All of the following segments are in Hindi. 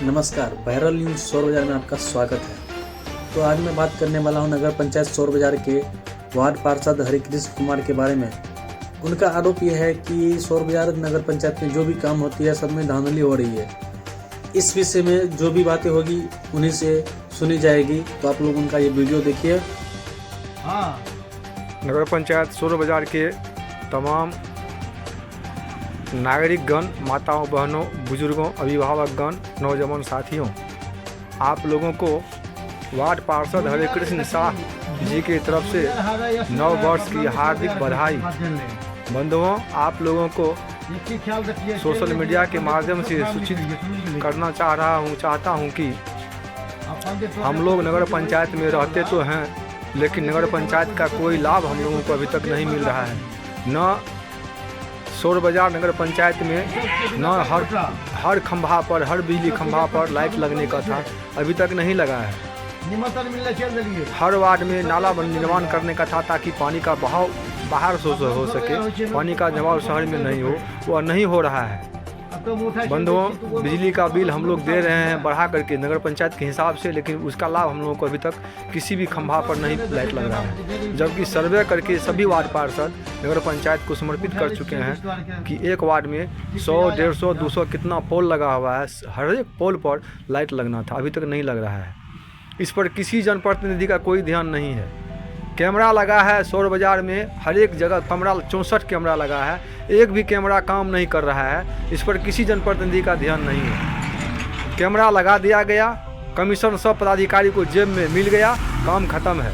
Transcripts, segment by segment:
नमस्कार, वायरल न्यूज़ सौर बाजार में आपका स्वागत है। तो आज मैं बात करने वाला हूं नगर पंचायत सौर बाजार के वार्ड पार्षद हरिकृष्ण कुमार के बारे में। उनका आरोप यह है कि सौर बाजार नगर पंचायत में जो भी काम होती है सब में धांधली हो रही है। इस विषय में जो भी बातें होगी उन्हीं से सुनी जाएगी, तो आप लोग उनका ये वीडियो देखिए। नगर पंचायत सौर बाजार के तमाम नागरिकगण, माताओं, बहनों, बुजुर्गों, अभिभावकगण, नौजवान साथियों, आप लोगों को वार्ड पार्षद हरिकृष्ण शाह जी की तरफ से नव वर्ष की हार्दिक बधाई। बंधुओं, आप लोगों को सोशल मीडिया के माध्यम से सूचित करना चाहता हूं कि हम लोग नगर पंचायत में रहते तो हैं, लेकिन नगर पंचायत का कोई लाभ हम लोगों को अभी तक नहीं मिल रहा है। न सौर बाजार नगर पंचायत में न हर खंभा पर, हर बिजली खंभा पर लाइट लगने का था, अभी तक नहीं लगा है। हर वार्ड में नाला निर्माण करने का था ताकि पानी का बहाव बाहर से हो सके, पानी का जमाव शहर में नहीं हो, वह नहीं हो रहा है। बंधुओं, बिजली का बिल हम लोग दे रहे हैं बढ़ा करके नगर पंचायत के हिसाब से, लेकिन उसका लाभ हम लोगों को अभी तक किसी भी खंभा पर नहीं लाइट लग रहा है। जबकि सर्वे करके सभी वार्ड पार्षद नगर पंचायत को समर्पित कर चुके हैं कि एक वार्ड में 100, 150, 200 कितना पोल लगा हुआ है, हर एक पोल पर लाइट लगना था, अभी तक नहीं लग रहा है। इस पर किसी जनप्रतिनिधि का कोई ध्यान नहीं है। कैमरा लगा है सौर बाजार में, हर एक जगह कैमरा, 64 कैमरा लगा है, एक भी कैमरा काम नहीं कर रहा है। इस पर किसी जनप्रतिनिधि का ध्यान नहीं है। कैमरा लगा दिया गया, कमीशन सब पदाधिकारी को जेब में मिल गया, काम खत्म है।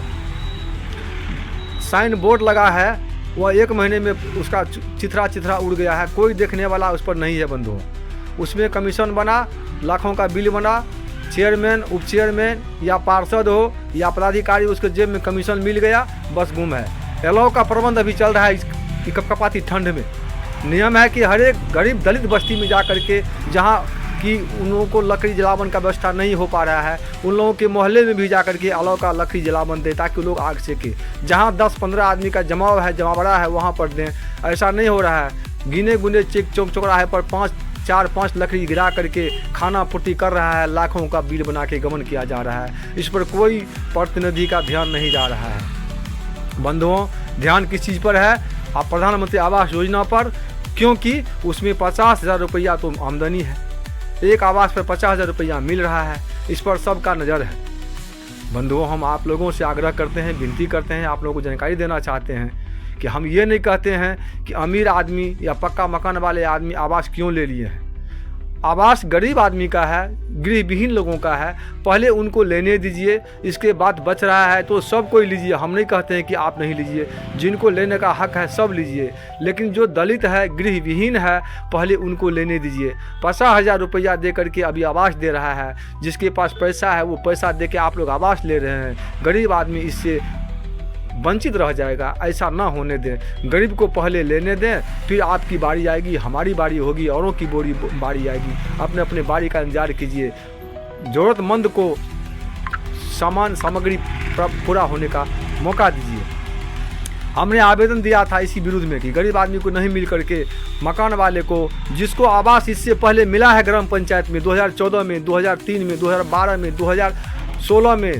साइन बोर्ड लगा है, वह 1 महीने में उसका चिथरा उड़ गया है, कोई देखने वाला उस पर नहीं है। बंधुओं, उसमें कमीशन बना, लाखों का बिल बना, चेयरमैन, उप चेयरमैन या पार्षद हो या पदाधिकारी, उसके जेब में कमीशन मिल गया, बस गुम है। एलाव का प्रबंध अभी चल रहा है इस कपकपाती ठंड में। नियम है कि हर एक गरीब दलित बस्ती में जा कर के, जहाँ कि उन लोगों को लकड़ी जलावन का व्यवस्था नहीं हो पा रहा है, उन लोगों के मोहल्ले में भी जा कर के अलाव का लकड़ी जलावन दें ताकि लोग आग सेके। जहाँ 10-15 आदमी का जमाव है, जमावड़ा है, वहाँ पर दें। ऐसा नहीं हो रहा है। गिने गुने चौक चौराहे पर 4-5 लकड़ी गिरा करके खाना पूर्ति कर रहा है, लाखों का बिल बना के गमन किया जा रहा है। इस पर कोई प्रतिनिधि का ध्यान नहीं जा रहा है। बंधुओं, ध्यान किस चीज़ पर है? आप प्रधानमंत्री आवास योजना पर, क्योंकि उसमें 50,000 रुपया तो आमदनी है, एक आवास पर 50,000 रुपया मिल रहा है। इस पर सबका नज़र है। बंधुओं, हम आप लोगों से आग्रह करते हैं, विनती करते हैं, आप लोगों को जानकारी देना चाहते हैं कि हम ये नहीं कहते हैं कि अमीर आदमी या पक्का मकान वाले आदमी आवास क्यों ले लिए हैं। आवास गरीब आदमी का है, गृह विहीन लोगों का है, पहले उनको लेने दीजिए, इसके बाद बच रहा है तो सब कोई लीजिए। हम नहीं कहते हैं कि आप नहीं लीजिए, जिनको लेने का हक है सब लीजिए, लेकिन जो दलित है, गृह विहीन है, पहले उनको लेने दीजिए। 50,000 रुपया दे करके अभी आवास दे रहा है। जिसके पास पैसा है वो पैसा दे के आप लोग आवास ले रहे हैं, गरीब आदमी इससे वंचित रह जाएगा। ऐसा ना होने दें। गरीब को पहले लेने दें, फिर आपकी बारी आएगी, हमारी बारी होगी, औरों की बारी आएगी। अपने अपने बारी का इंतजार कीजिए। ज़रूरतमंद को सामान सामग्री पूरा होने का मौका दीजिए। हमने आवेदन दिया था इसी विरुद्ध में कि गरीब आदमी को नहीं मिल करके मकान वाले को, जिसको आवास इससे पहले मिला है ग्राम पंचायत में 2014 में, 2003 में, 2012 में, 2016 में,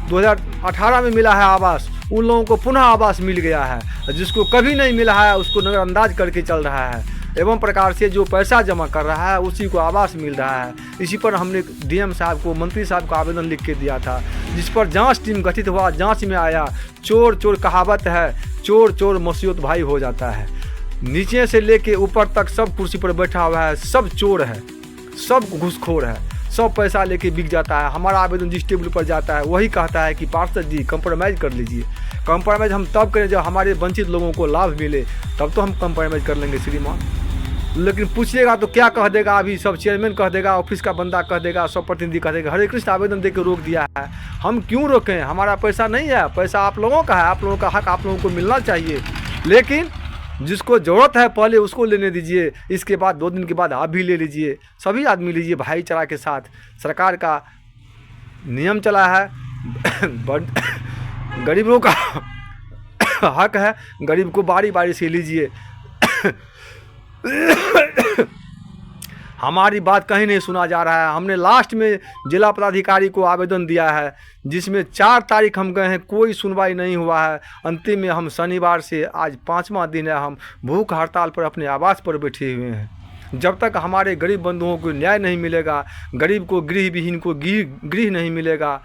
2018 में मिला है आवास, उन लोगों को पुनः आवास मिल गया है। जिसको कभी नहीं मिला है उसको नज़रअंदाज करके चल रहा है। एवं प्रकार से जो पैसा जमा कर रहा है उसी को आवास मिल रहा है। इसी पर हमने डीएम साहब को, मंत्री साहब को आवेदन लिख के दिया था, जिस पर जांच टीम गठित हुआ। जांच में आया चोर चोर कहावत है, चोर चोर मसीयत भाई हो जाता है। नीचे से लेके ऊपर तक सब कुर्सी पर बैठा हुआ है, सब चोर है, सब घूसखोर है, सब पैसा लेके बिक जाता है। हमारा आवेदन जिस टेबल पर जाता है वही कहता है कि पार्षद जी कंप्रोमाइज़ कर लीजिए। कंप्रोमाइज़ हम तब करें जब हमारे वंचित लोगों को लाभ मिले, तब तो हम कंप्रोमाइज़ कर लेंगे श्रीमान। लेकिन पूछिएगा तो क्या कह देगा? अभी सब चेयरमैन कह देगा, ऑफिस का बंदा कह देगा, सब प्रतिनिधि कह देगा हरिकृष्ण आवेदन दे के रोक दिया है। हम क्यों रोकें? हमारा पैसा नहीं है, पैसा आप लोगों का है, आप लोगों का हक आप लोगों को मिलना चाहिए। लेकिन जिसको ज़रूरत है पहले उसको लेने दीजिए, इसके बाद 2 दिन के बाद आप भी ले लीजिए। सभी आदमी लीजिए भाईचारा के साथ। सरकार का नियम चला है, गरीबों का हक है, गरीब को बारी बारी से लीजिए। हमारी बात कहीं नहीं सुना जा रहा है। हमने लास्ट में जिला पदाधिकारी को आवेदन दिया है, जिसमें 4 तारीख हम गए हैं, कोई सुनवाई नहीं हुआ है। अंतिम में हम शनिवार से आज 5वां दिन है, हम भूख हड़ताल पर अपने आवास पर बैठे हुए हैं। जब तक हमारे गरीब बंधुओं को न्याय नहीं मिलेगा, गरीब को गृह विहीन को गृह नहीं मिलेगा,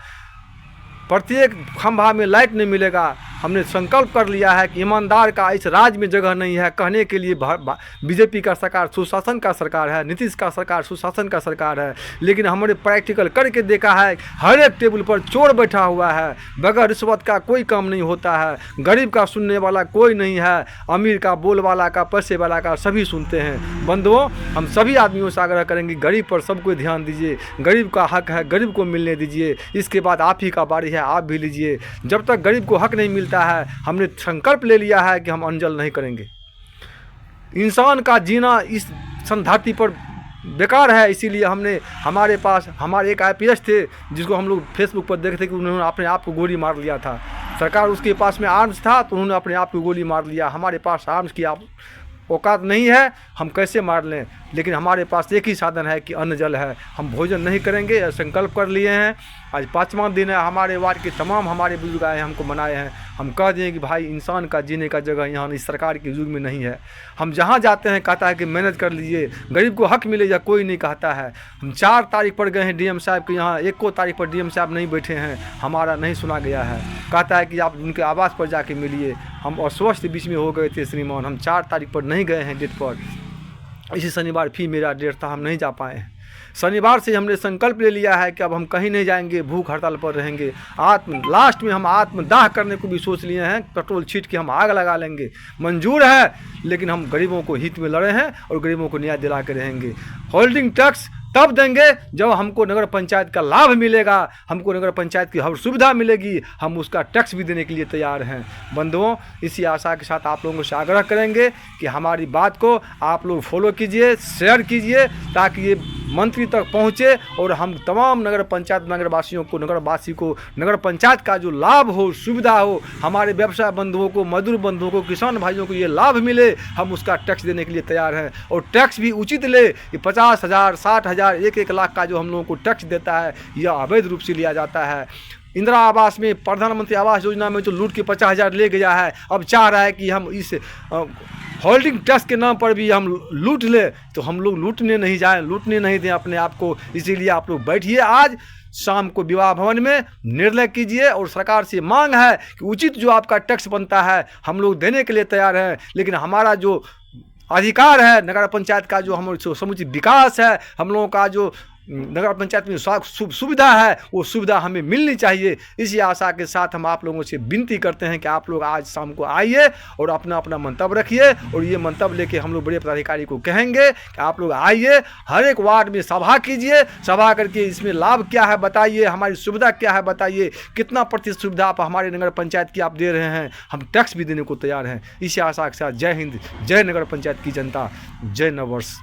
प्रत्येक खंभा में लाइट नहीं मिलेगा, हमने संकल्प कर लिया है कि ईमानदार का इस राज्य में जगह नहीं है। कहने के लिए बीजेपी का सरकार सुशासन का सरकार है, नीतीश का सरकार सुशासन का सरकार है, लेकिन हमने प्रैक्टिकल करके देखा है, हर एक टेबल पर चोर बैठा हुआ है, बगैर रिश्वत का कोई काम नहीं होता है, गरीब का सुनने वाला कोई नहीं है, अमीर का बोल वाला का पैसे वाला का सभी सुनते हैं। बंधुओं, हम सभी आदमियों से आग्रह करेंगे, गरीब पर सबको ध्यान दीजिए, गरीब का हक है, गरीब को मिलने दीजिए। इसके बाद आप ही का बारी है, आप भी लीजिए। जब तक गरीब को हक नहीं मिलता है, हमने संकल्प ले लिया है कि हम अनजल नहीं करेंगे। इंसान का जीना इस धरती पर बेकार है, इसीलिए हमने हमारे एक IPS थे, जिसको हम लोग फेसबुक पर देखते कि उन्होंने अपने आप को गोली मार लिया था। सरकार उसके पास में आर्म्स था तो उन्होंने अपने आप को गोली मार लिया। हमारे पास आर्म्स की औकात नहीं है, हम कैसे मार लें, लेकिन हमारे पास एक ही साधन है कि अन्न जल है। हम भोजन नहीं करेंगे, यह संकल्प कर लिए हैं। आज 5वां दिन है, हमारे वार्ड के तमाम हमारे बुजुर्ग आए हैं, हमको मनाए हैं। हम कह दें कि भाई इंसान का जीने का जगह यहाँ इस सरकार के युग में नहीं है। हम जहाँ जाते हैं कहता है कि मेहनत कर लीजिए, गरीब को हक मिलेगा, कोई नहीं कहता है। हम 4 तारीख पर गए हैं DM साहब के यहाँ, 1 तारीख पर DM साहब नहीं बैठे हैं, हमारा नहीं सुना गया है। कहता है कि आप उनके आवास पर जाके मिलिए। हम अस्वस्थ बीच में हो गए थे श्रीमान, हम 4 तारीख पर नहीं गए हैं डेट पर। इसी शनिवार फिर मेरा डेट था, हम नहीं जा पाए हैं। शनिवार से हमने संकल्प ले लिया है कि अब हम कहीं नहीं जाएंगे, भूख हड़ताल पर रहेंगे। लास्ट में हम आत्मदाह करने को भी सोच लिए हैं, पेट्रोल छीट के हम आग लगा लेंगे, मंजूर है, लेकिन हम गरीबों को हित में लड़े हैं और गरीबों को न्याय दिला के रहेंगे। होल्डिंग टैक्स तब देंगे जब हमको नगर पंचायत का लाभ मिलेगा, हमको नगर पंचायत की हर सुविधा मिलेगी, हम उसका टैक्स भी देने के लिए तैयार हैं। बंधुओं, इसी आशा के साथ आप लोगों से आग्रह करेंगे कि हमारी बात को आप लोग फॉलो कीजिए, शेयर कीजिए, ताकि ये मंत्री तक पहुँचे और हम तमाम नगर पंचायत नगरवासियों को, नगरवासी को नगर पंचायत का जो लाभ हो, सुविधा हो, हमारे व्यवसाय बंधुओं को, मजदूर बंधुओं को, किसान भाइयों को ये लाभ मिले, हम उसका टैक्स देने के लिए तैयार हैं। और टैक्स भी उचित ले कि 50,000, 60,000, 1-1 लाख का जो हम लोगों को टैक्स देता है, यह अवैध रूप से लिया जाता है। इंदिरा आवास में, प्रधानमंत्री आवास योजना में जो लूट के 50,000 ले गया है, अब चाह रहा है कि हम इस होल्डिंग टैक्स के नाम पर भी हम लूट ले, तो हम लोग लूटने नहीं जाएं, लूटने नहीं दें अपने आप को। इसीलिए आप लोग बैठिए, आज शाम को विवाह भवन में निर्णय कीजिए और सरकार से मांग है कि उचित जो आपका टैक्स बनता है हम लोग देने के लिए तैयार हैं, लेकिन हमारा जो अधिकार है, नगर पंचायत का जो हमारा समुचित विकास है, हम लोगों का जो नगर पंचायत में सुविधा है, वो सुविधा हमें मिलनी चाहिए। इसी आशा के साथ हम आप लोगों से विनती करते हैं कि आप लोग आज शाम को आइए और अपना अपना मंतव्य रखिए, और ये मंतव्य लेके हम लोग बड़े पदाधिकारी को कहेंगे कि आप लोग आइए, हर एक वार्ड में सभा कीजिए, सभा करके इसमें लाभ क्या है बताइए, हमारी सुविधा क्या है बताइए, कितना प्रतिशत सुविधा आप हमारे नगर पंचायत की आप दे रहे हैं, हम टैक्स भी देने को तैयार हैं। इसी आशा के साथ जय हिंद, जय नगर पंचायत की जनता, जय नववर्ष।